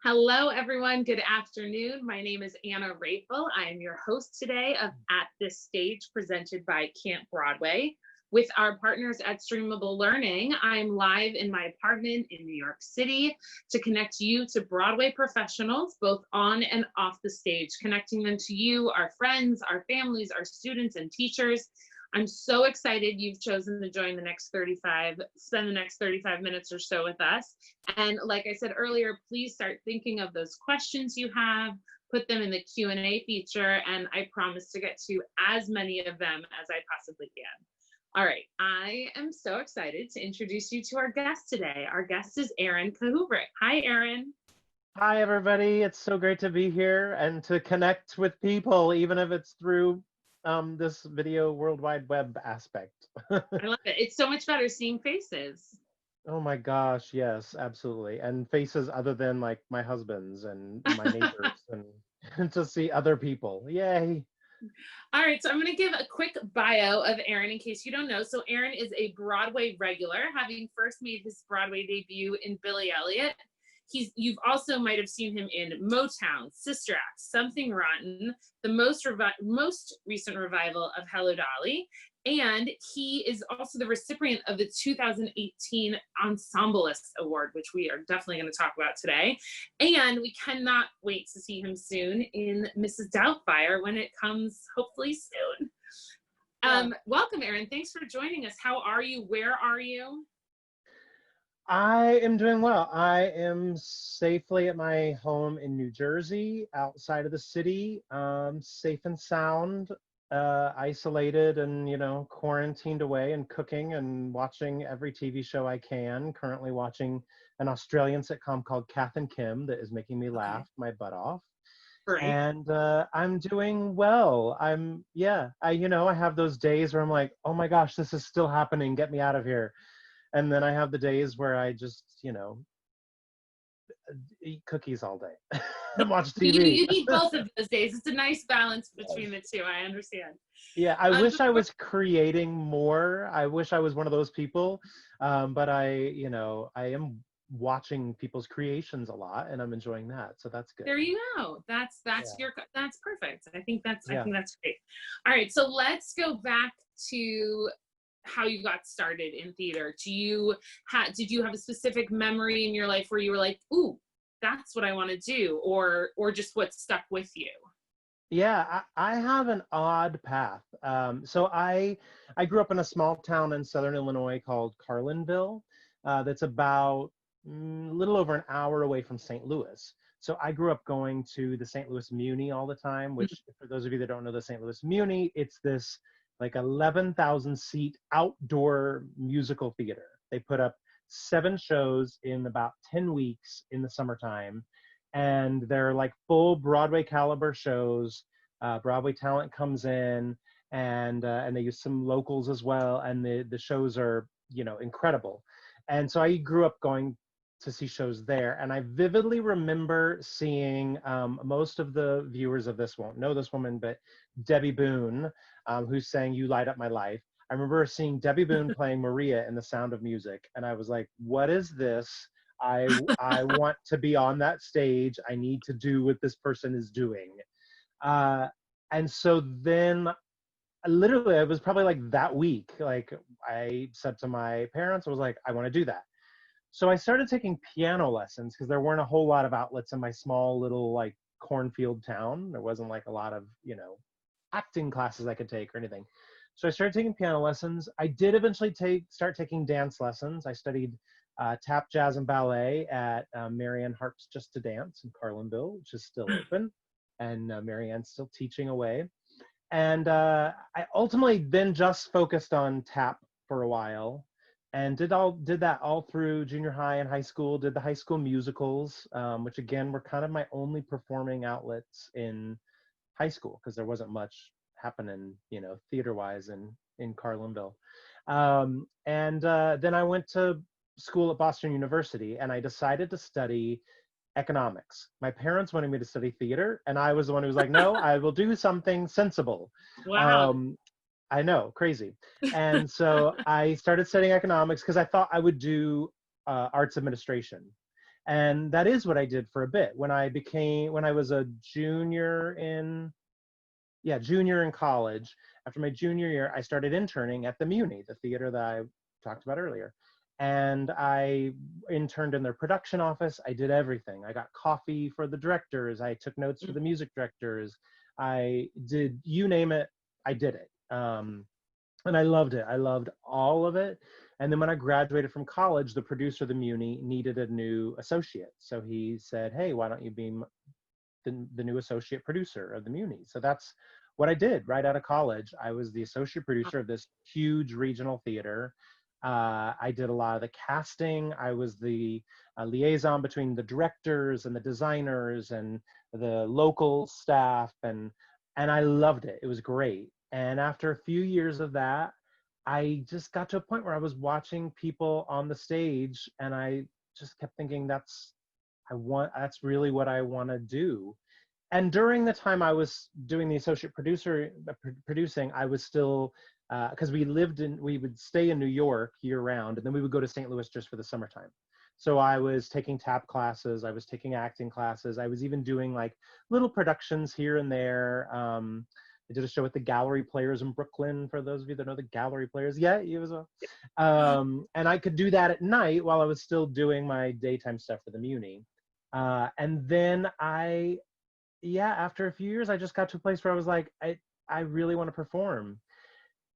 Hello, everyone. Good afternoon. My name is Anna Raful. I am your host today of At This Stage, presented by Camp Broadway. With our partners at Streamable Learning, I'm live in my apartment in New York City to connect you to Broadway professionals, both on and off the stage, connecting them to you, our friends, our families, our students, and teachers. I'm so excited you've chosen to spend the next 35 minutes or so with us. And like I said earlier, please start thinking of those questions you have, put them in the Q&A feature, and I promise to get to as many of them as I possibly can. All right, I am so excited to introduce you to our guest today. Our guest is Aaron Kaburick. Hi, Aaron. Hi, everybody. It's so great to be here and to connect with people, even if it's through this video World Wide Web aspect. I love it. It's so much better seeing faces. Oh my gosh, yes, absolutely. And faces other than like my husband's and my neighbors and to see other people. Yay. All right, so I'm going to give a quick bio of Aaron in case you don't know. So Aaron is a Broadway regular, having first made his Broadway debut in Billy Elliot. You've also might have seen him in Motown, Sister Act, Something Rotten, the most recent revival of Hello Dolly, and he is also the recipient of the 2018 Ensemblist Award, which we are definitely going to talk about today. And we cannot wait to see him soon in Mrs Doubtfire when it comes, hopefully soon. Welcome, Aaron. Thanks for joining us. How are you? Where are you? I am doing well. I am safely at my home in New Jersey, outside of the city, safe and sound, isolated and, quarantined away and cooking and watching every TV show I can. Currently watching an Australian sitcom called Kath and Kim that is making me laugh my butt off. Great. And I'm doing well. I have those days where I'm like, oh my gosh, this is still happening. Get me out of here. And then I have the days where I just, eat cookies all day and watch TV. You need both of those days. It's a nice balance between the two. I understand. Yeah, I wish I was creating more. I wish I was one of those people. But I am watching people's creations a lot and I'm enjoying that. So that's good. There you go. That's perfect. I think that's great. All right, so let's go back to how you got started in theater. Did you have a specific memory in your life where you were like, ooh, that's what I want to do, or just what stuck with you? Yeah, I have an odd path. So I grew up in a small town in southern Illinois called Carlinville. That's about a little over an hour away from St. Louis. So I grew up going to the St. Louis Muni all the time, which for those of you that don't know the St. Louis Muni, it's this like 11,000 seat outdoor musical theater. They put up 7 shows in about 10 weeks in the summertime. And they're like full Broadway caliber shows. Broadway talent comes in and they use some locals as well. And the shows are, incredible. And so I grew up going to see shows there. And I vividly remember seeing, most of the viewers of this won't know this woman, but Debbie Boone, who sang You Light Up My Life. I remember seeing Debbie Boone playing Maria in The Sound of Music. And I was like, what is this? I want to be on that stage. I need to do what this person is doing. And so then literally it was probably like that week, like I said to my parents, I was like, I want to do that. So I started taking piano lessons because there weren't a whole lot of outlets in my small little like cornfield town. There wasn't like a lot of, acting classes I could take or anything. So I started taking piano lessons. I did eventually start taking dance lessons. I studied tap, jazz, and ballet at Marianne Harp's Just to Dance in Carlinville, which is still open. And Marianne's still teaching away. And I ultimately then just focused on tap for a while and did that all through junior high and high school, did the high school musicals, which again were kind of my only performing outlets in high school because there wasn't much happening, theater-wise in Carlinville. And then I went to school at Boston University and I decided to study economics. My parents wanted me to study theater and I was the one who was like, no, I will do something sensible. Wow. I know, crazy. And so I started studying economics because I thought I would do arts administration. And that is what I did for a bit. When I was a junior in college, after my junior year, I started interning at the Muni, the theater that I talked about earlier. And I interned in their production office. I did everything. I got coffee for the directors. I took notes for the music directors. I did, you name it, I did it. And I loved it. I loved all of it. And then when I graduated from college, the producer of the Muni needed a new associate. So he said, hey, why don't you be the new associate producer of the Muni? So that's what I did right out of college. I was the associate producer of this huge regional theater. I did a lot of the casting. I was the liaison between the directors and the designers and the local staff, and I loved it. It was great. And after a few years of that, I just got to a point where I was watching people on the stage, and I just kept thinking, that's really what I want to do. And during the time I was doing the associate producing, I was still, because we would stay in New York year round, and then we would go to St. Louis just for the summertime. So I was taking tap classes, I was taking acting classes, I was even doing like little productions here and there. I did a show with the Gallery Players in Brooklyn, for those of you that know the Gallery Players. Yeah, it was and I could do that at night while I was still doing my daytime stuff for the Muni. And then after a few years, I just got to a place where I was like, I really want to perform.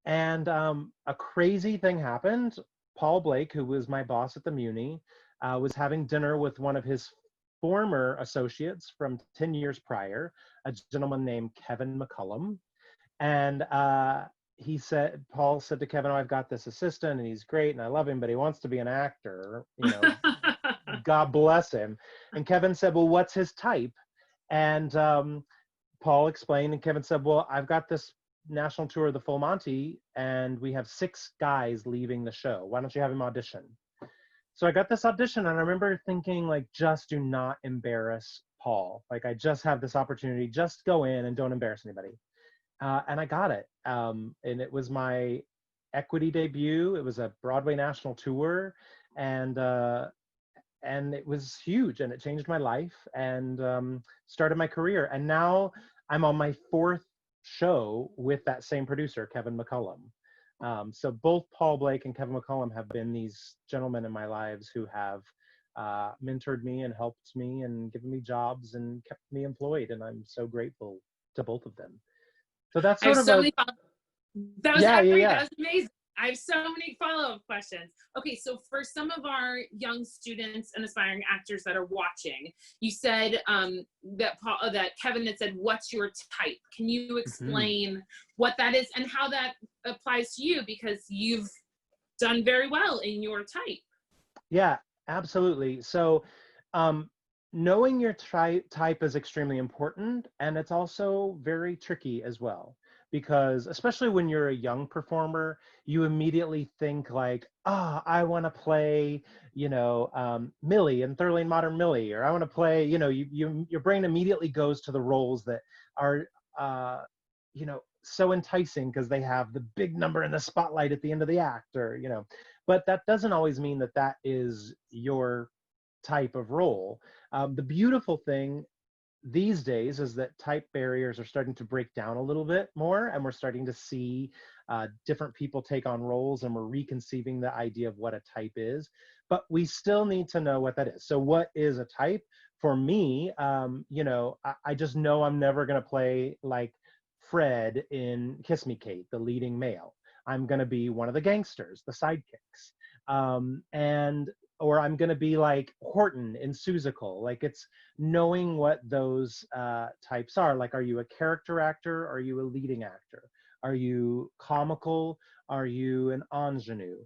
And a crazy thing happened. Paul Blake, who was my boss at the Muni, was having dinner with one of his former associates from 10 years prior, a gentleman named Kevin McCullum. And Paul said to Kevin, oh, I've got this assistant and he's great and I love him, but he wants to be an actor, God bless him. And Kevin said, well, what's his type? And Paul explained, and Kevin said, well, I've got this national tour of the Full Monty and we have 6 guys leaving the show. Why don't you have him audition? So I got this audition, and I remember thinking, like, just do not embarrass Paul. Like, I just have this opportunity, just go in and don't embarrass anybody. And I got it. And it was my equity debut. It was a Broadway national tour, and it was huge, and it changed my life and started my career. And now I'm on my 4th show with that same producer, Kevin McCullum. So both Paul Blake and Kevin McCullum have been these gentlemen in my lives who have mentored me and helped me and given me jobs and kept me employed. And I'm so grateful to both of them. So that's sort of that was yeah. That was amazing. I have so many follow-up questions. Okay, so for some of our young students and aspiring actors that are watching, you said that Kevin had said, what's your type? Can you explain what that is and how that applies to you? Because you've done very well in your type. Yeah, absolutely. So knowing your type is extremely important, and it's also very tricky as well. Because especially when you're a young performer, you immediately think like, I want to play, Millie in Thoroughly Modern Millie, or I want to play, your brain immediately goes to the roles that are, so enticing because they have the big number in the spotlight at the end of the act, or, but that doesn't always mean that that is your type of role. The beautiful thing these days is that type barriers are starting to break down a little bit more, and we're starting to see different people take on roles, and we're reconceiving the idea of what a type is, but we still need to know what that is. So what is a type? For me, I just know I'm never going to play like Fred in Kiss Me Kate, the leading male. I'm going to be one of the gangsters, the sidekicks. Or I'm going to be like Horton in Seussical. Like, it's knowing what those types are. Like, are you a character actor? Are you a leading actor? Are you comical? Are you an ingenue?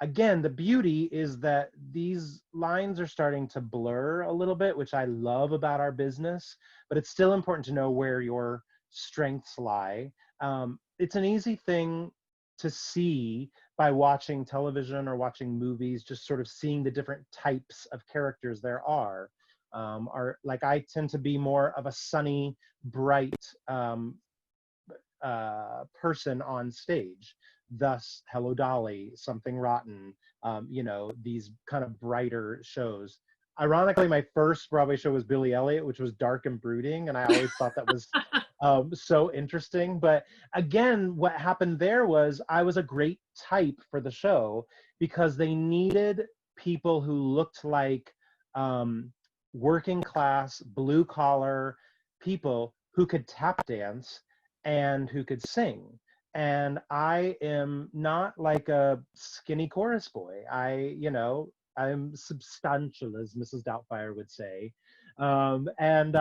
Again, the beauty is that these lines are starting to blur a little bit, which I love about our business, but it's still important to know where your strengths lie. It's an easy thing to see by watching television or watching movies, just sort of seeing the different types of characters there are. Like, I tend to be more of a sunny, bright person on stage. Thus, Hello Dolly, Something Rotten, these kind of brighter shows. Ironically, my first Broadway show was Billy Elliot, which was dark and brooding, and I always thought that was so interesting. But again, what happened there was I was a great type for the show because they needed people who looked like working class, blue collar people who could tap dance and who could sing. And I am not like a skinny chorus boy. I'm substantial, as Mrs. Doubtfire would say. And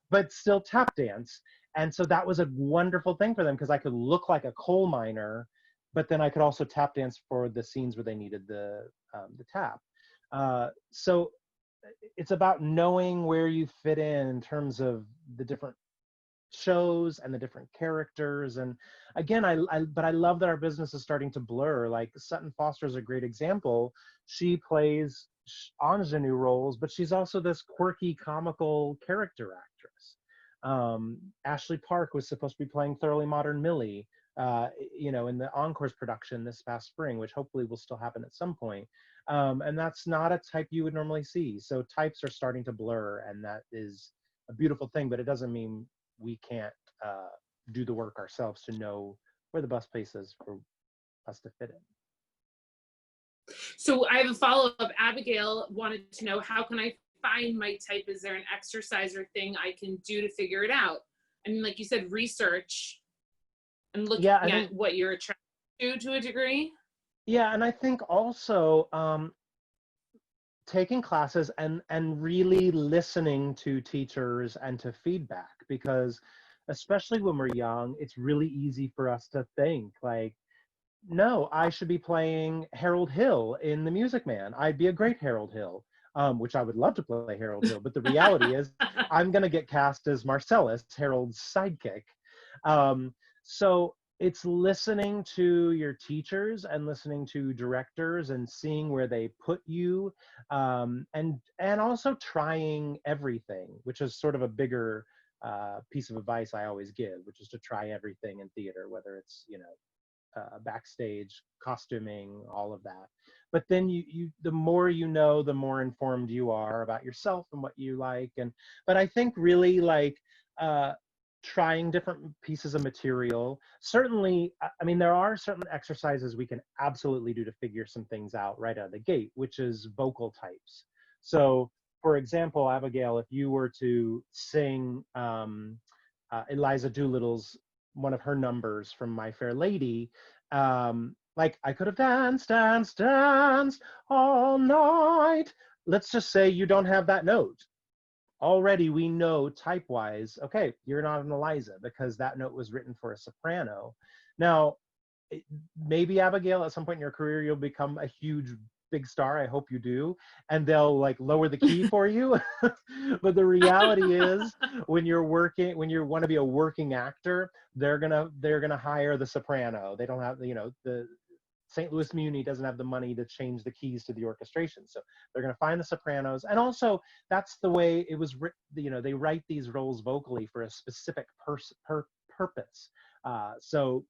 but still tap dance. And so that was a wonderful thing for them because I could look like a coal miner, but then I could also tap dance for the scenes where they needed the tap. So it's about knowing where you fit in terms of the different shows and the different characters. And again, but I love that our business is starting to blur. Like Sutton Foster is a great example. She plays ingenue roles, but she's also this quirky comical character actress. Ashley Park was supposed to be playing Thoroughly Modern Millie, in the Encore's production this past spring, which hopefully will still happen at some point. And that's not a type you would normally see. So types are starting to blur, and that is a beautiful thing, but it doesn't mean we can't do the work ourselves to know where the best place is for us to fit in. So I have a follow-up. Abigail wanted to know, how can I find my type? Is there an exercise or thing I can do to figure it out? I mean, like you said, research and looking at what you're attracted to a degree. Yeah, and I think also taking classes and really listening to teachers and to feedback, because especially when we're young, it's really easy for us to think like, no, I should be playing Harold Hill in The Music Man. I'd be a great Harold Hill, which I would love to play Harold Hill. But the reality is I'm going to get cast as Marcellus, Harold's sidekick. So it's listening to your teachers and listening to directors and seeing where they put you, and also trying everything, which is sort of a bigger piece of advice I always give, which is to try everything in theater, whether it's backstage, costuming, all of that. But then you the more you know, the more informed you are about yourself and what you like. But I think really like trying different pieces of material. Certainly, I mean, there are certain exercises we can absolutely do to figure some things out right out of the gate, which is vocal types. So, for example, Abigail, if you were to sing Eliza Doolittle's one of her numbers from My Fair Lady, like I could have danced all night. Let's just say you don't have that note. Already we know type-wise, okay, you're not an Eliza because that note was written for a soprano. Now, maybe Abigail, at some point in your career, you'll become a huge big star. I hope you do, and they'll like lower the key for you. But the reality is, when you want to be a working actor, they're gonna hire the soprano. They don't have, the St. Louis Muni doesn't have the money to change the keys to the orchestration. So they're going to find the sopranos. And also that's the way it was written. They write these roles vocally for a specific purpose. So,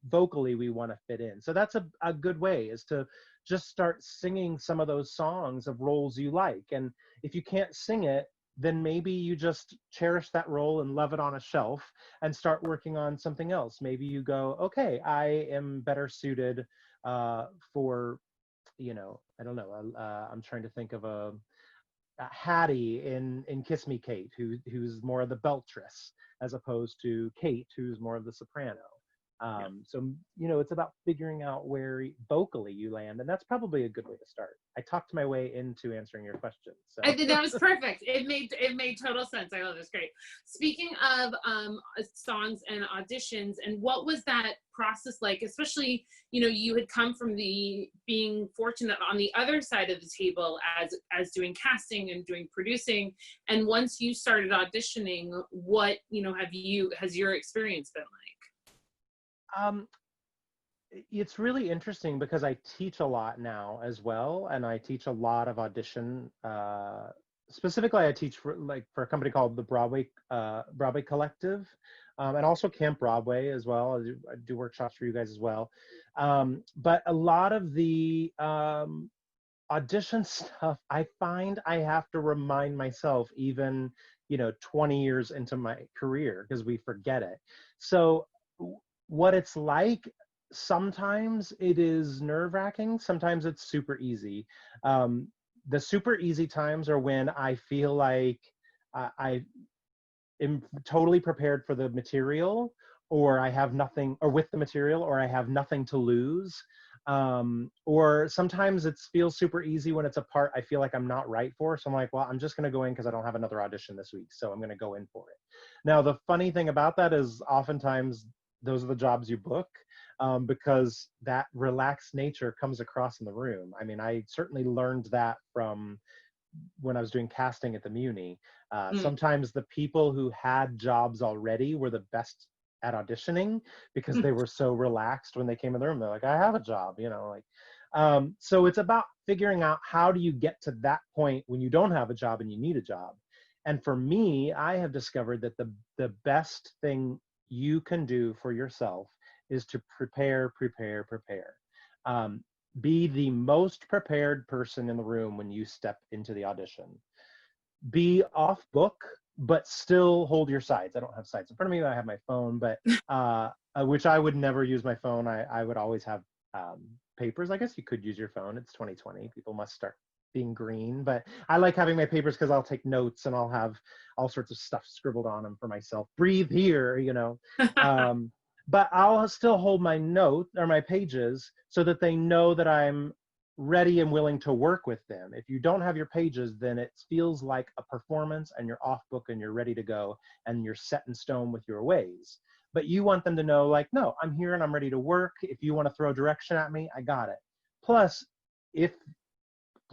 vocally we want to fit in. So that's a good way, is to just start singing some of those songs of roles you like. And if you can't sing it, then maybe you just cherish that role and love it on a shelf and start working on something else. Maybe you go, okay, I am better suited for, I don't know, I'm trying to think of a Hattie in Kiss Me Kate, who's more of the beltress, as opposed to Kate, who's more of the soprano. So, it's about figuring out where vocally you land, and that's probably a good way to start. I talked my way into answering your question. So. I think that was perfect. It made total sense. I love this. Great. Speaking of songs and auditions, and what was that process like? Especially, you had come from being fortunate on the other side of the table as doing casting and doing producing, and once you started auditioning, what has your experience been like? It's really interesting because I teach a lot now as well, and I teach a lot of audition. Specifically, I teach for a company called the Broadway Collective, and also Camp Broadway as well. I do workshops for you guys as well. But a lot of the audition stuff, I find I have to remind myself even, 20 years into my career, because we forget it. So what it's like, sometimes it is nerve-wracking, sometimes it's super easy. The super easy times are when I feel like I am totally prepared for the material, or I have nothing, or with the material, or I have nothing to lose. Or sometimes it feels super easy when it's a part I feel like I'm not right for. So I'm like, well, I'm just going to go in because I don't have another audition this week. So I'm going to go in for it. Now, the funny thing about that is oftentimes those are the jobs you book, because that relaxed nature comes across in the room. I mean, I certainly learned that from when I was doing casting at the Muni. Mm. Sometimes the people who had jobs already were the best at auditioning because they were so relaxed when they came in the room. They're like, I have a job, so it's about figuring out how do you get to that point when you don't have a job and you need a job. And for me, I have discovered that the best thing you can do for yourself is to prepare. Be the most prepared person in the room when you step into the audition. Be off book, but still hold your sides. I don't have sides in front of me. I have my phone, but which I would never use my phone. I would always have papers. I guess you could use your phone. It's 2020. People must start being green, but I like having my papers because I'll take notes and I'll have all sorts of stuff scribbled on them for myself. Breathe here, but I'll still hold my note or my pages so that they know that I'm ready and willing to work with them. If you don't have your pages, then it feels like a performance and you're off book and you're ready to go and you're set in stone with your ways. But you want them to know, like, no, I'm here and I'm ready to work. If you want to throw direction at me, I got it. Plus, if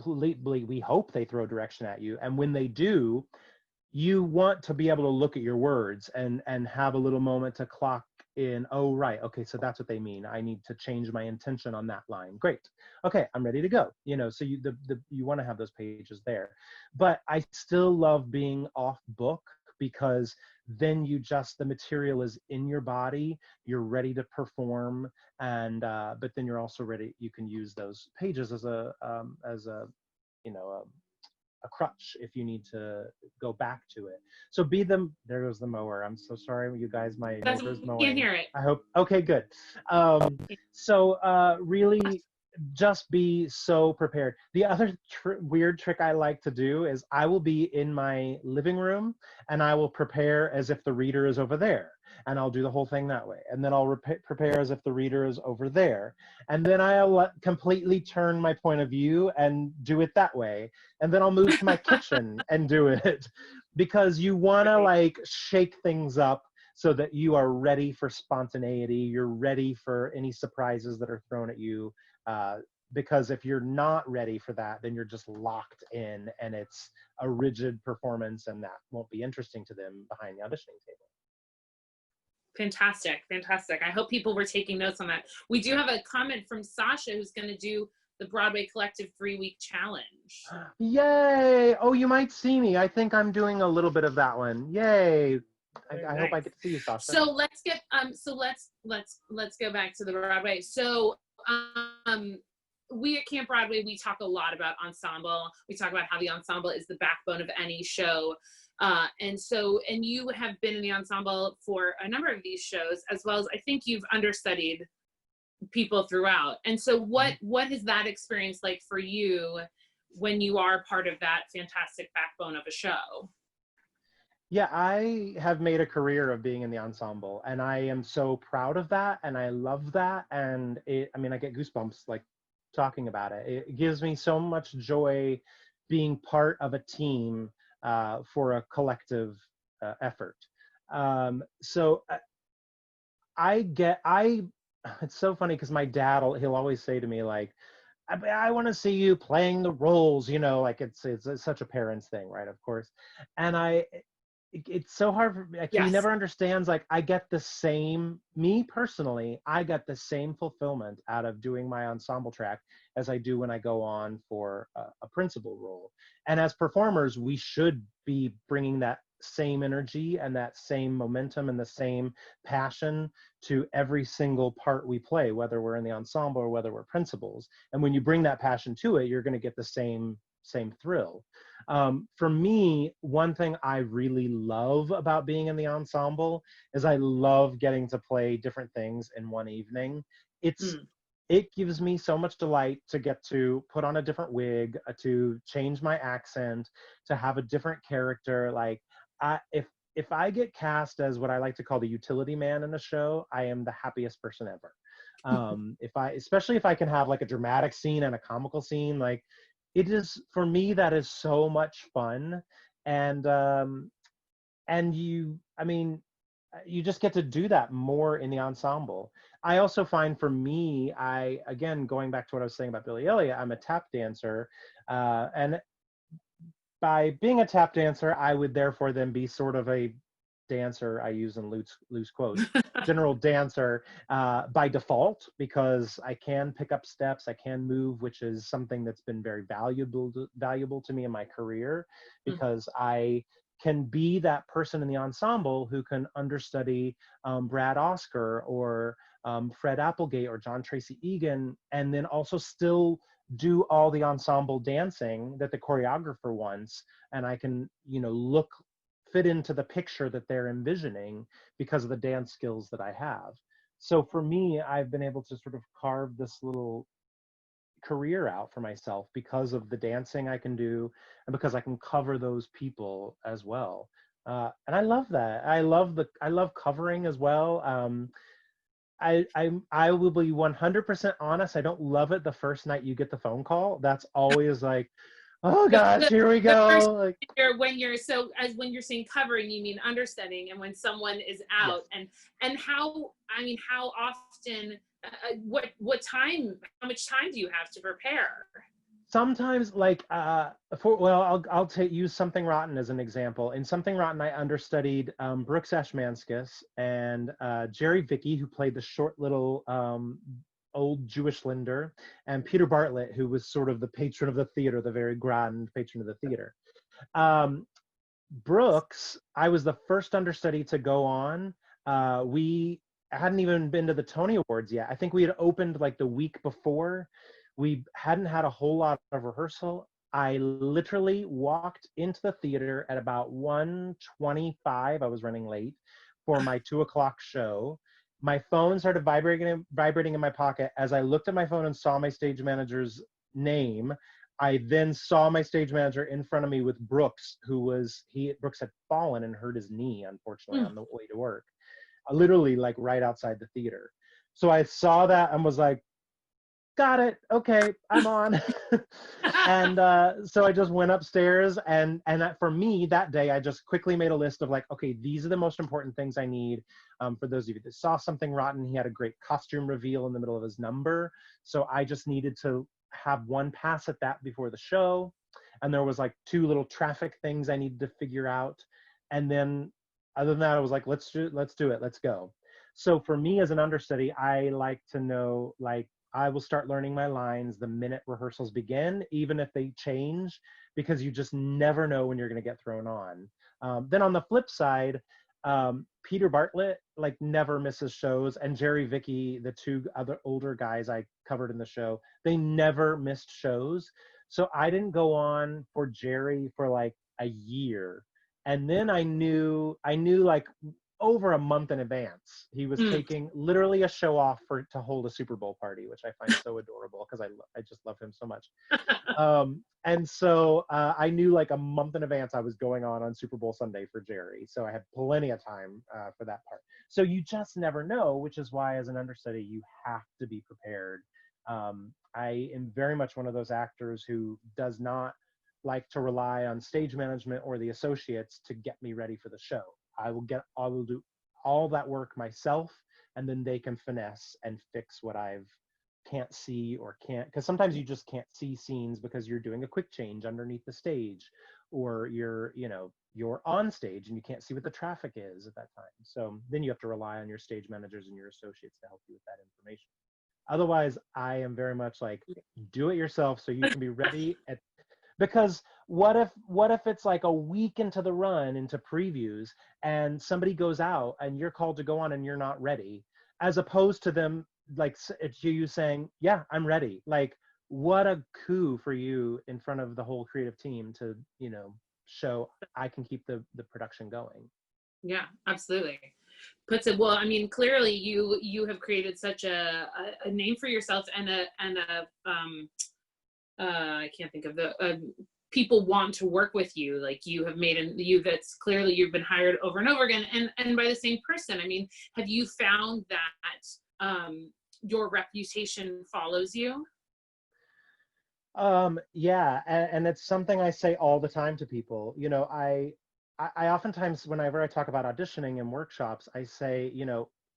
we hope they throw direction at you, and when they do, you want to be able to look at your words and have a little moment to clock in, oh, right, okay, so that's what they mean. I need to change my intention on that line. Great. Okay, I'm ready to go. So you want to have those pages there. But I still love being off book, because then the material is in your body, you're ready to perform, and but then you're also ready, you can use those pages as a crutch if you need to go back to it. So there goes the mower. I'm so sorry, you guys, my neighbor's We mowing. can't hear it. I hope, okay, good. Really just be so prepared. The other weird trick I like to do is I will be in my living room and I will prepare as if the reader is over there. And I'll do the whole thing that way. And then I'll prepare as if the reader is over there. And then I'll completely turn my point of view and do it that way. And then I'll move to my kitchen and do it. Because you want to shake things up so that you are ready for spontaneity. You're ready for any surprises that are thrown at you. Because if you're not ready for that, then you're just locked in and it's a rigid performance, and that won't be interesting to them behind the auditioning table. Fantastic. I hope people were taking notes on that. We do have a comment from Sasha, who's going to do the Broadway Collective 3-week challenge. Yay! Oh, you might see me. I think I'm doing a little bit of that one. Yay! I hope I get to see you, Sasha. So let's get let's go back to the Broadway. So we at Camp Broadway, we talk a lot about ensemble. We talk about how the ensemble is the backbone of any show. And you have been in the ensemble for a number of these shows, as well as I think you've understudied people throughout. And so what is that experience like for you when you are part of that fantastic backbone of a show? Yeah, I have made a career of being in the ensemble, and I am so proud of that, and I love that. And I get goosebumps talking about it. It gives me so much joy being part of a team for a collective effort. It's so funny because my dad, he'll always say to me, I want to see you playing the roles, it's such a parent's thing, right? Of course. And it's so hard for me. He never understands, I get the same, me personally, I get the same fulfillment out of doing my ensemble track as I do when I go on for a principal role. And as performers, we should be bringing that same energy and that same momentum and the same passion to every single part we play, whether we're in the ensemble or whether we're principals. And when you bring that passion to it, you're going to get the same thrill. For me, one thing I really love about being in the ensemble is I love getting to play different things in one evening. It gives me so much delight to get to put on a different wig, to change my accent, to have a different character. Like, if I get cast as what I like to call the utility man in a show, I am the happiest person ever. Especially if I can have like a dramatic scene and a comical scene, like it is, for me, that is so much fun. And you just get to do that more in the ensemble. I also find, for me, again, going back to what I was saying about Billy Elliot, I'm a tap dancer. And by being a tap dancer, I would therefore then be sort of a dancer, I use in loose quotes, general dancer by default, because I can pick up steps, I can move, which is something that's been very valuable to me in my career, because I can be that person in the ensemble who can understudy Brad Oscar or Fred Applegate or John Tracy Egan, and then also still do all the ensemble dancing that the choreographer wants, and I can, fit into the picture that they're envisioning because of the dance skills that I have. So for me, I've been able to sort of carve this little career out for myself because of the dancing I can do and because I can cover those people as well. And I love that. I love covering as well. I will be 100% honest. I don't love it the first night you get the phone call. That's always like, oh gosh, here we go. Like, when you're saying covering, you mean understudying, and when someone is out, yes. and how often, what time, how much time do you have to prepare? Sometimes, like, I'll use Something Rotten as an example. In Something Rotten, I understudied Brooks Ashmanskas and Jerry Vicky, who played the short little old Jewish Linder, and Peter Bartlett, who was sort of the patron of the theater, the very grand patron of the theater. Brooks, I was the first understudy to go on. We hadn't even been to the Tony Awards yet. I think we had opened like the week before. We hadn't had a whole lot of rehearsal. I literally walked into the theater at about 1:25. I was running late for my 2:00 show. My phone started vibrating in my pocket. As I looked at my phone and saw my stage manager's name, I then saw my stage manager in front of me with Brooks, Brooks had fallen and hurt his knee, unfortunately, on the way to work, literally like right outside the theater. So I saw that and was like, got it. Okay, I'm on. And so I just went upstairs, and for me that day, I just quickly made a list of like, okay, these are the most important things I need. For those of you that saw Something Rotten, he had a great costume reveal in the middle of his number. So I just needed to have one pass at that before the show. And there was like 2 little traffic things I needed to figure out. And then other than that, I was like, let's do it. Let's go. So for me as an understudy, I like to know, like, I will start learning my lines the minute rehearsals begin, even if they change, because you just never know when you're going to get thrown on. Then on the flip side, Peter Bartlett like never misses shows, and Jerry Vicky, the 2 other older guys I covered in the show, they never missed shows. So I didn't go on for Jerry for like a year, and then I knew like over a month in advance he was taking literally a show off to hold a Super Bowl party, which I find so adorable because I just love him so much. And so I knew like a month in advance I was going on Super Bowl Sunday for Jerry, so I had plenty of time for that part. So you just never know, which is why as an understudy you have to be prepared. I am very much one of those actors who does not like to rely on stage management or the associates to get me ready for the show. I will do all that work myself, and then they can finesse and fix what I've can't see or can't, because sometimes you just can't see scenes because you're doing a quick change underneath the stage, or you're on stage and you can't see what the traffic is at that time. So then you have to rely on your stage managers and your associates to help you with that information. Otherwise, I am very much like, do it yourself so you can be ready Because what if it's like a week into the run, into previews, and somebody goes out and you're called to go on and you're not ready, as opposed to them like it's you saying, yeah, I'm ready. Like, what a coup for you in front of the whole creative team to, show I can keep the production going. Yeah, absolutely. Puts it well. I mean, clearly you have created such a name for yourself, and a I can't think of the people want to work with you. Like, you have made that's clearly you've been hired over and over again, and by the same person. I mean, have you found that your reputation follows you? Yeah, and it's something I say all the time to people. I oftentimes, whenever I talk about auditioning and workshops, I say,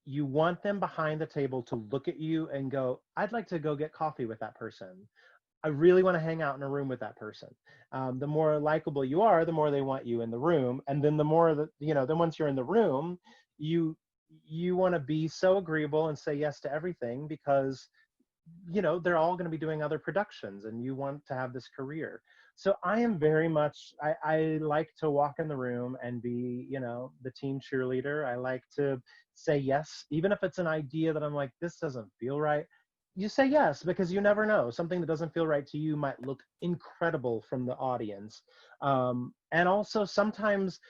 you want them behind the table to look at you and go, I'd like to go get coffee with that person. I really want to hang out in a room with that person. The more likable you are, the more they want you in the room. And then the more that, then once you're in the room, you want to be so agreeable and say yes to everything, because they're all going to be doing other productions and you want to have this career. So I am very much, I like to walk in the room and be, the team cheerleader. I like to say yes, even if it's an idea that I'm like, this doesn't feel right. You say yes, because you never know. Something that doesn't feel right to you might look incredible from the audience. And also sometimes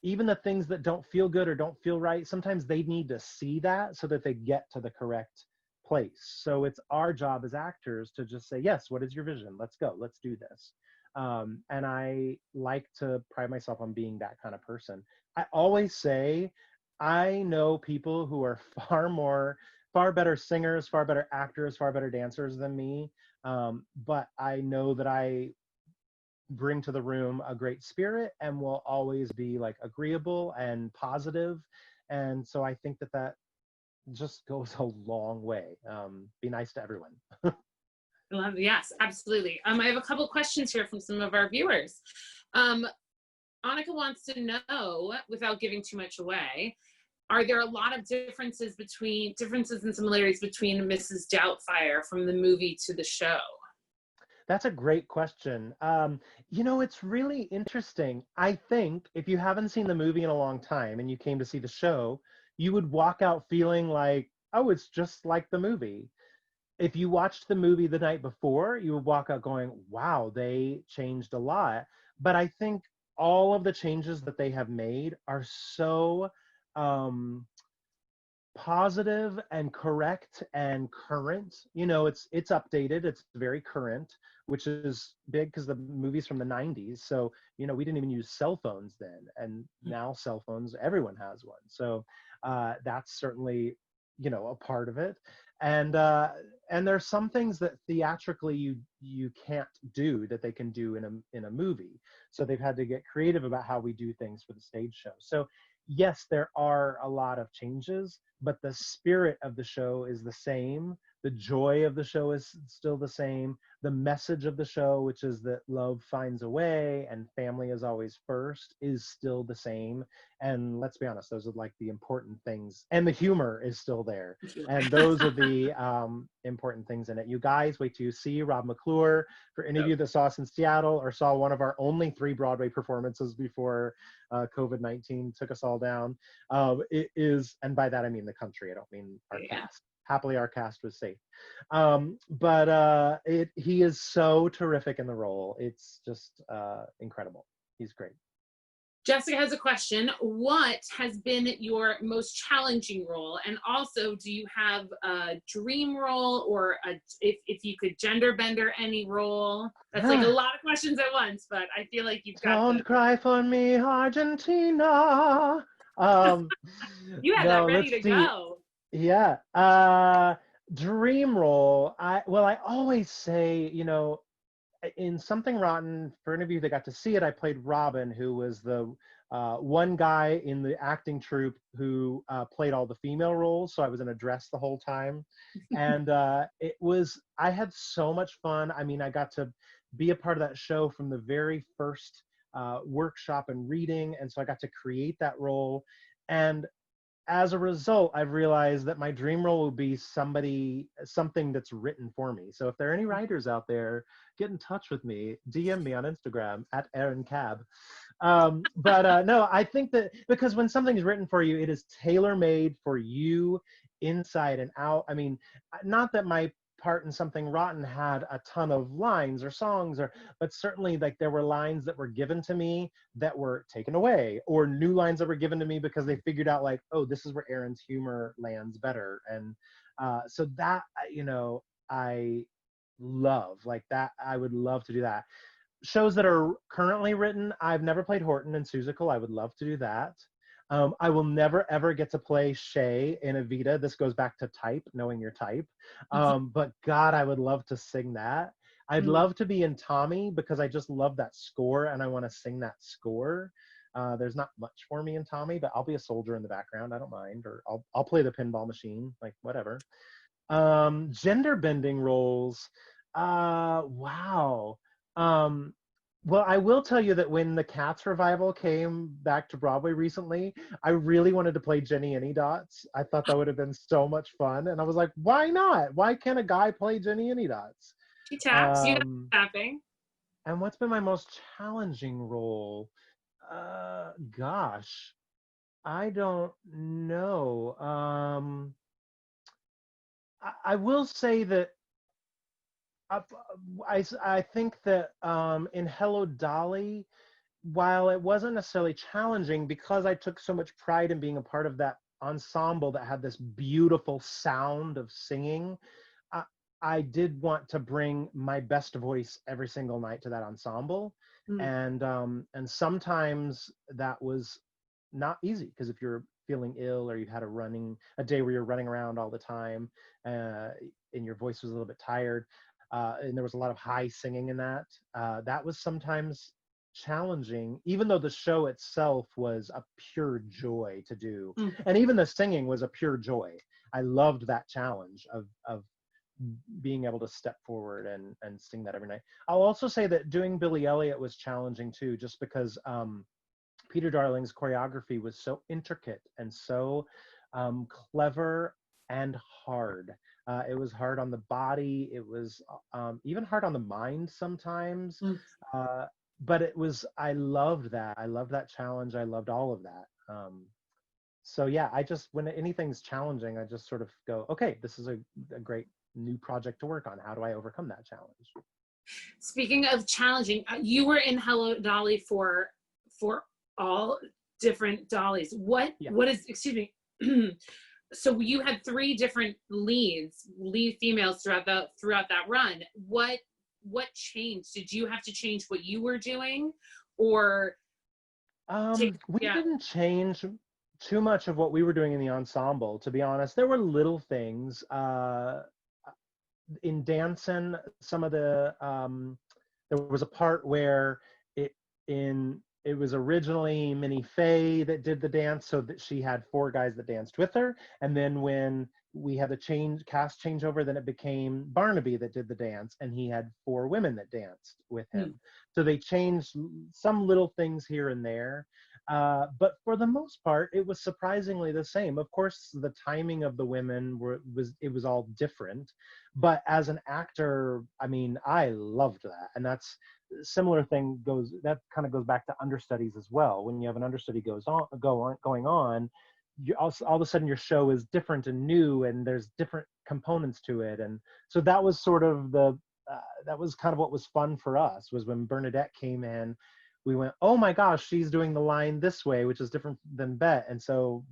even the things that don't feel good or don't feel right, sometimes they need to see that so that they get to the correct place. So it's our job as actors to just say, yes, what is your vision? Let's go, let's do this. And I like to pride myself on being that kind of person. I always say, I know people who are far better singers, far better actors, far better dancers than me. But I know that I bring to the room a great spirit and will always be like agreeable and positive. And so I think that just goes a long way. Be nice to everyone. Yes, absolutely. I have a couple questions here from some of our viewers. Annika wants to know, without giving too much away, are there a lot of differences and similarities between Mrs. Doubtfire from the movie to the show? That's a great question. It's really interesting. I think if you haven't seen the movie in a long time and you came to see the show, you would walk out feeling like, oh, it's just like the movie. If you watched the movie the night before, you would walk out going, wow, they changed a lot. But I think all of the changes that they have made are so positive and correct and current. It's updated, it's very current, which is big because the movie's from the 90s. So we didn't even use cell phones then, and now cell phones, everyone has one. So that's certainly a part of it. And there's some things that theatrically you can't do that they can do in a movie. So they've had to get creative about how we do things for the stage show. So yes, there are a lot of changes, but the spirit of the show is the same. The joy of the show is still the same. The message of the show, which is that love finds a way and family is always first, is still the same. And let's be honest, those are like the important things. And the humor is still there. And those are the important things in it. You guys, wait till you see Rob McClure. For any of you that saw us in Seattle or saw one of our only 3 Broadway performances before COVID-19 took us all down, it is, and by that I mean the country, I don't mean our cast. Happily, our cast was safe. But he is so terrific in the role. It's just incredible. He's great. Jessica has a question. What has been your most challenging role? And also, do you have a dream role, or if you could gender bender any role? That's like a lot of questions at once, but I feel like you've got Don't cry for me, Argentina. You had that ready to go. Yeah. Dream role. I always say, in Something Rotten, for any of you that got to see it, I played Robin, who was the one guy in the acting troupe who played all the female roles. So I was in a dress the whole time. And I had so much fun. I mean, I got to be a part of that show from the very first workshop and reading. And so I got to create that role. And as a result, I've realized that my dream role will be something that's written for me. So if there are any writers out there, get in touch with me, DM me on Instagram at Aaron Cab. No, I think that because when something's written for you, it is tailor-made for you inside and out. I mean, not that my part in Something Rotten had a ton of lines or songs, but certainly like there were lines that were given to me that were taken away, or new lines that were given to me because they figured out like, oh, this is where Aaron's humor lands better. And so that, I love like that. I would love to do that. Shows that are currently written, I've never played Horton and Seussical. I would love to do that. I will never ever get to play Shay in Evita. This goes back to type, knowing your type. But God, I would love to sing that. I'd love to be in Tommy because I just love that score and I want to sing that score. There's not much for me in Tommy, but I'll be a soldier in the background. I don't mind, or I'll play the pinball machine, like whatever. Gender bending roles. Wow. Well, I will tell you that when the Cats revival came back to Broadway recently, I really wanted to play Jenny Anydots. I thought that would have been so much fun. And I was like, why not? Why can't a guy play Jenny Anydots? She taps, you know, tapping. And what's been my most challenging role? Gosh, I don't know. I will say that I think that in Hello Dolly, while it wasn't necessarily challenging, because I took so much pride in being a part of that ensemble that had this beautiful sound of singing, I did want to bring my best voice every single night to that ensemble. And sometimes that was not easy, because if you're feeling ill or you've had a day where you're running around all the time and your voice was a little bit tired, and there was a lot of high singing in that. That was sometimes challenging, even though the show itself was a pure joy to do. And even the singing was a pure joy. I loved that challenge of being able to step forward and sing that every night. I'll also say that doing Billy Elliot was challenging too, just because Peter Darling's choreography was so intricate and so clever and hard. It was hard on the body. It was even hard on the mind sometimes. But I loved that. I loved that challenge. I loved all of that. So yeah, when anything's challenging, I just sort of go, okay, this is a great new project to work on. How do I overcome that challenge? Speaking of challenging, you were in Hello Dolly for all different dollies. What is, excuse me, so you had 3 different lead females throughout that run. What changed? Did you have to change what you were doing, or we didn't change too much of what we were doing in the ensemble, to be honest. There were little things in dancing. Some of the there was a part where it was originally Minnie Fay that did the dance, so that she had 4 guys that danced with her. And then when we had the cast changeover, then it became Barnaby that did the dance, and he had 4 women that danced with him. So they changed some little things here and there. But for the most part, it was surprisingly the same. Of course, the timing of the women was all different. But as an actor, I mean, I loved that. And that's similar thing that kind of goes back to understudies as well. When you have an understudy going on, all of a sudden your show is different and new, and there's different components to it. And so that was sort of that was kind of what was fun for us, was when Bernadette came in, we went, oh my gosh, she's doing the line this way, which is different than Bet. And so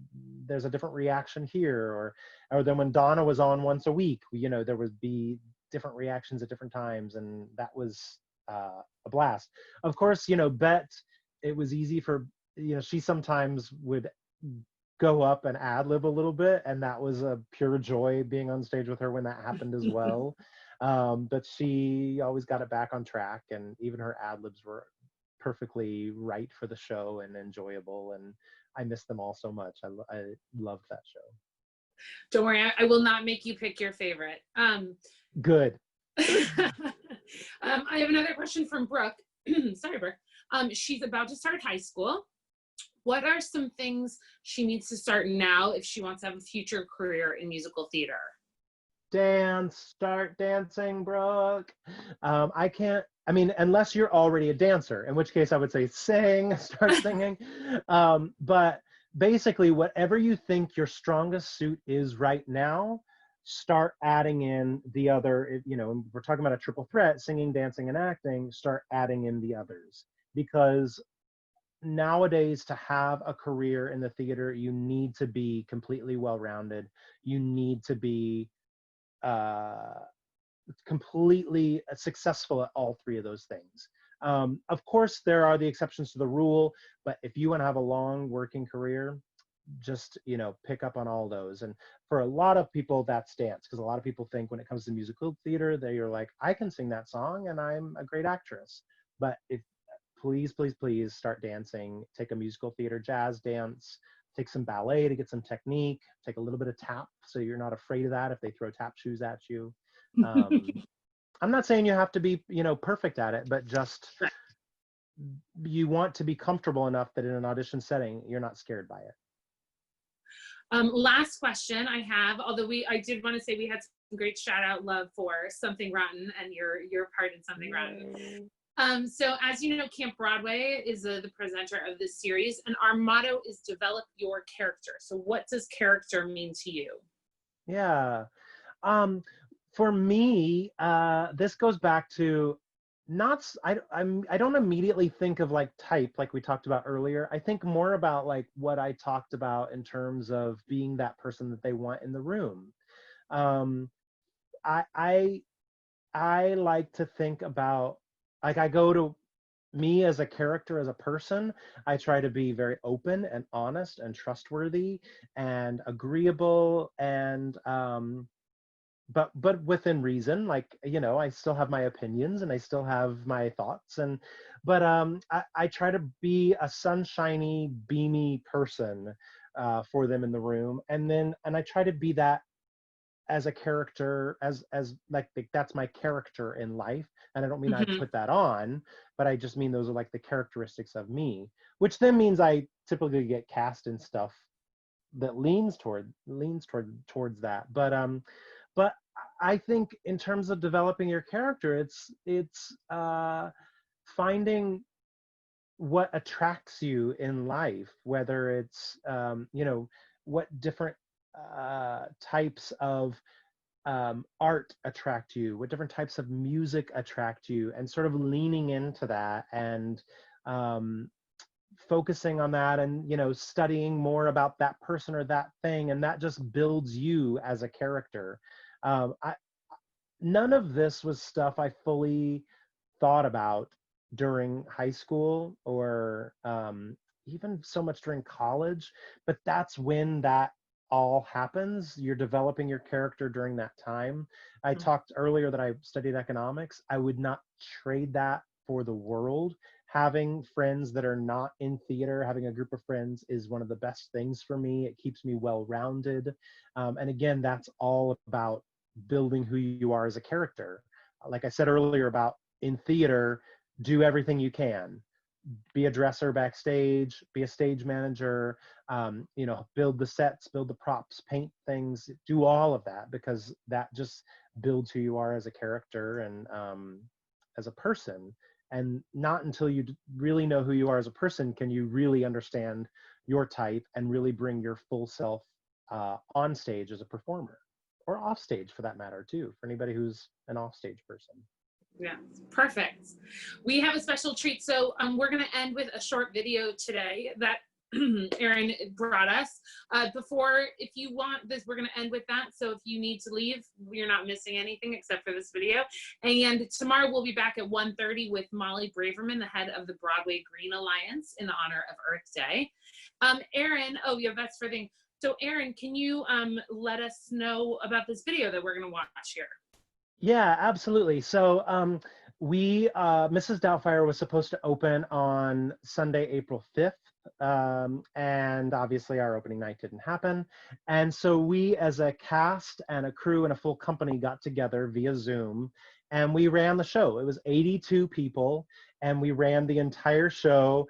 there's a different reaction here. Or then when Donna was on once a week, there would be different reactions at different times. And that was a blast. Of course, Bet, it was easy for, she sometimes would go up and ad-lib a little bit. And that was a pure joy being on stage with her when that happened as well. But she always got it back on track. And even her ad-libs were perfectly right for the show and enjoyable, and I miss them all so much. I loved that show. Don't worry, I will not make you pick your favorite. Good. I have another question from Brooke. Sorry, Brooke. She's about to start high school. What are some things she needs to start now if she wants to have a future career in musical theater? Dance, start dancing, Brooke. I can't, I mean, unless you're already a dancer, in which case I would say sing, start singing. But basically, whatever you think your strongest suit is right now, start adding in the other, you know, we're talking about a triple threat, singing, dancing, and acting, start adding in the others. Because nowadays, to have a career in the theater, you need to be completely well-rounded. You need to be uh, completely successful at all three of those things. Of course, there are the exceptions to the rule, but if you want to have a long working career, just, you know, pick up on all those. And for a lot of people, that's dance, because a lot of people think when it comes to musical theater, they're like, I can sing that song and I'm a great actress. But if please, please, please start dancing, take a musical theater jazz dance, take some ballet to get some technique, take a little bit of tap so you're not afraid of that if they throw tap shoes at you. I'm not saying you have to be, you know, perfect at it, but just you want to be comfortable enough that in an audition setting, you're not scared by it. Last question I have, although I did want to say we had some great shout out love for Something Rotten and your part in Something Rotten. So as you know, Camp Broadway is the presenter of this series, and our motto is develop your character. So what does character mean to you? Yeah. For me, this goes back to I don't immediately think of like type like we talked about earlier. I think more about like what I talked about in terms of being that person that they want in the room. I like to think about, like, I go to me as a character, as a person. I try to be very open and honest and trustworthy and agreeable, and but within reason. Like, you know, I still have my opinions and I still have my thoughts, and but I try to be a sunshiny, beamy person for them in the room, and I try to be that as a character, as like that's my character in life. And I don't mean I put that on, but I just mean those are like the characteristics of me, which then means I typically get cast in stuff that leans towards that. But I think in terms of developing your character, it's finding what attracts you in life, whether it's you know, what different types of art attract you, what different types of music attract you, and sort of leaning into that, and focusing on that, and, you know, studying more about that person or that thing, and that just builds you as a character. None of this was stuff I fully thought about during high school, or even so much during college, but that's when that all happens. You're developing your character during that time. I talked earlier that I studied economics. I would not trade that for the world. Having friends that are not in theater, having a group of friends, is one of the best things for me. It keeps me well-rounded. And again, that's all about building who you are as a character. Like I said earlier about in theater, do everything you can. Be a dresser backstage, be a stage manager, you know, build the sets, build the props, paint things, do all of that, because that just builds who you are as a character and as a person. And not until you really know who you are as a person can you really understand your type and really bring your full self on stage as a performer, or off stage for that matter too, for anybody who's an off stage person. Yeah, perfect. We have a special treat. So we're going to end with a short video today that Aaron brought us. Before, if you want this, we're going to end with that. So if you need to leave, you're not missing anything except for this video. And tomorrow we'll be back at 1:30 with Molly Braverman, the head of the Broadway Green Alliance, in the honor of Earth Day. Aaron, oh yeah, that's for thing. So Aaron, can you let us know about this video that we're going to watch here? Yeah, absolutely. So Mrs Doubtfire was supposed to open on Sunday, April 5th. And obviously our opening night didn't happen. And so we, as a cast and a crew and a full company, got together via Zoom and we ran the show. It was 82 people. and we ran the entire show.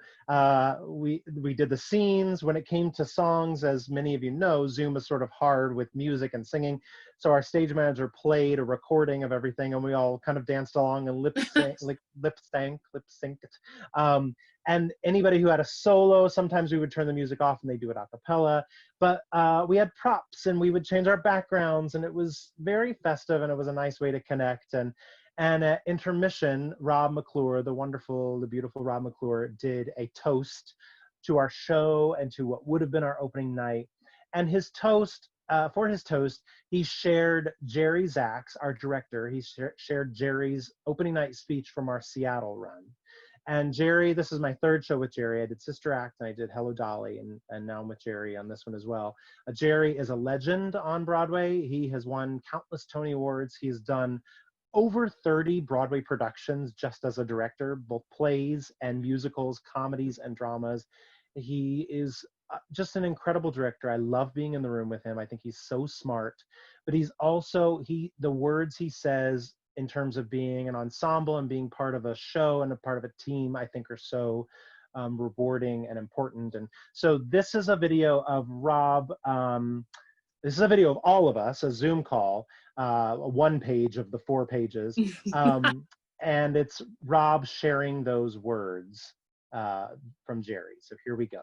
We did the scenes. When it came to songs, as many of you know, Zoom is sort of hard with music and singing. So our stage manager played a recording of everything, and we all kind of danced along and lip synced. And anybody who had a solo, sometimes we would turn the music off and they do it a cappella. But we had props and we would change our backgrounds, and it was very festive, and it was a nice way to connect. And at intermission, Rob McClure, the beautiful Rob McClure, did a toast to our show and to what would have been our opening night. And his toast, for his toast, he shared Jerry Zaks, our director. He shared Jerry's opening night speech from our Seattle run. And Jerry, this is my third show with Jerry. I did Sister Act and I did Hello Dolly, and now I'm with Jerry on this one as well. Jerry is a legend on Broadway. He has won countless Tony Awards. He's done over 30 Broadway productions just as a director, both plays and musicals, comedies and dramas. He is just an incredible director. I love being in the room with him. I think he's so smart, but he's also, the words he says in terms of being an ensemble and being part of a show and a part of a team, I think are so rewarding and important. And so this is a video of Rob, this is a video of all of us, a Zoom call, one page of the 4 pages. And it's Rob sharing those words from Jerry. So here we go.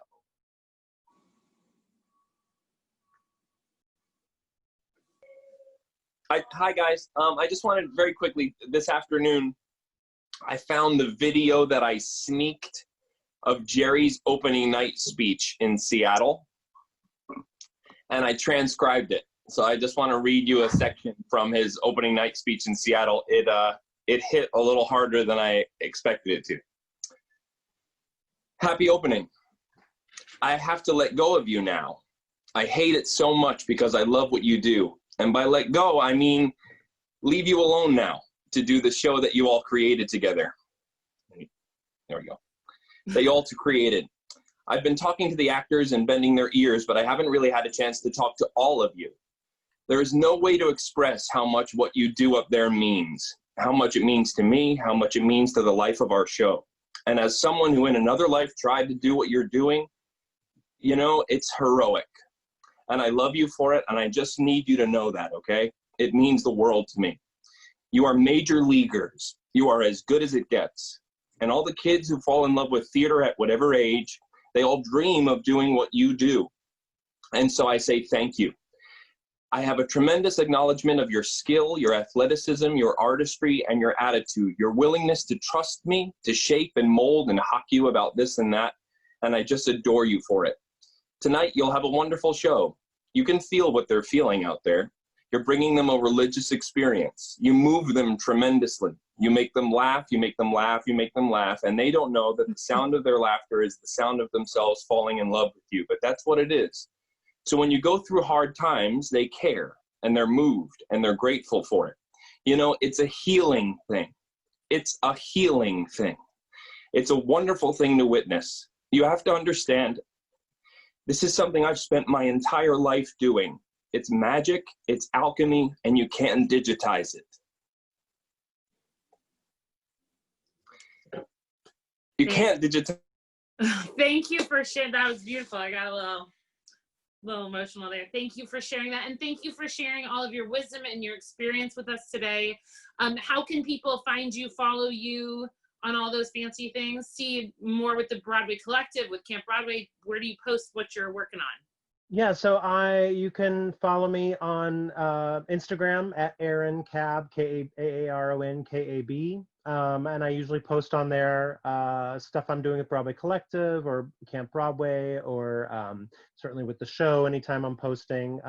Hi guys, I just wanted very quickly, this afternoon, I found the video that I sneaked of Jerry's opening night speech in Seattle, and I transcribed it. So I just want to read you a section from his opening night speech in Seattle. It hit a little harder than I expected it to. Happy opening. I have to let go of you now. I hate it so much because I love what you do. And by let go, I mean leave you alone now to do the show that you all created together. There we go. That you all created. I've been talking to the actors and bending their ears, but I haven't really had a chance to talk to all of you. There is no way to express how much what you do up there means, how much it means to me, how much it means to the life of our show. And as someone who in another life tried to do what you're doing, you know, it's heroic. And I love you for it, and I just need you to know that, okay? It means the world to me. You are major leaguers. You are as good as it gets. And all the kids who fall in love with theater at whatever age, they all dream of doing what you do. And so I say thank you. I have a tremendous acknowledgement of your skill, your athleticism, your artistry, and your attitude, your willingness to trust me, to shape and mold and hock you about this and that, and I just adore you for it. Tonight, you'll have a wonderful show. You can feel what they're feeling out there. You're bringing them a religious experience. You move them tremendously. You make them laugh, you make them laugh, you make them laugh, and they don't know that the sound of their laughter is the sound of themselves falling in love with you, but that's what it is. So when you go through hard times, they care, and they're moved, and they're grateful for it. You know, it's a healing thing. It's a healing thing. It's a wonderful thing to witness. You have to understand, this is something I've spent my entire life doing. It's magic, it's alchemy, and you can't digitize it. You can't digitize. Thank you for sharing. That was beautiful. I got a little emotional there. Thank you for sharing that, and thank you for sharing all of your wisdom and your experience with us today. How can people find you, follow you on all those fancy things, see more with the Broadway Collective, with Camp Broadway? Where do you post what you're working on? Yeah, so you can follow me on Instagram at Aaron Kab, Aaron Kab. And I usually post on there stuff I'm doing at Broadway Collective or Camp Broadway, or certainly with the show anytime I'm posting.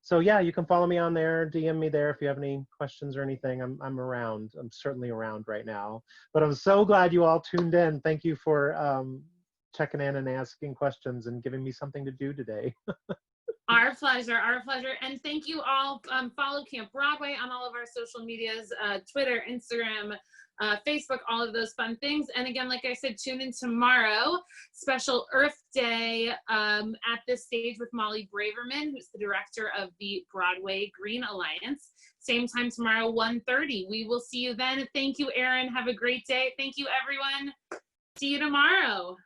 So yeah, you can follow me on there, DM me there if you have any questions or anything. I'm around. I'm certainly around right now. But I'm so glad you all tuned in. Thank you for checking in and asking questions and giving me something to do today. Our pleasure, our pleasure. And thank you all. Follow Camp Broadway on all of our social medias, Twitter, Instagram, Facebook, all of those fun things. And again, like I said, tune in tomorrow, special Earth Day at this stage with Molly Braverman, who's the director of the Broadway Green Alliance. Same time tomorrow, 1:30. We will see you then. Thank you, Aaron. Have a great day. Thank you, everyone. See you tomorrow.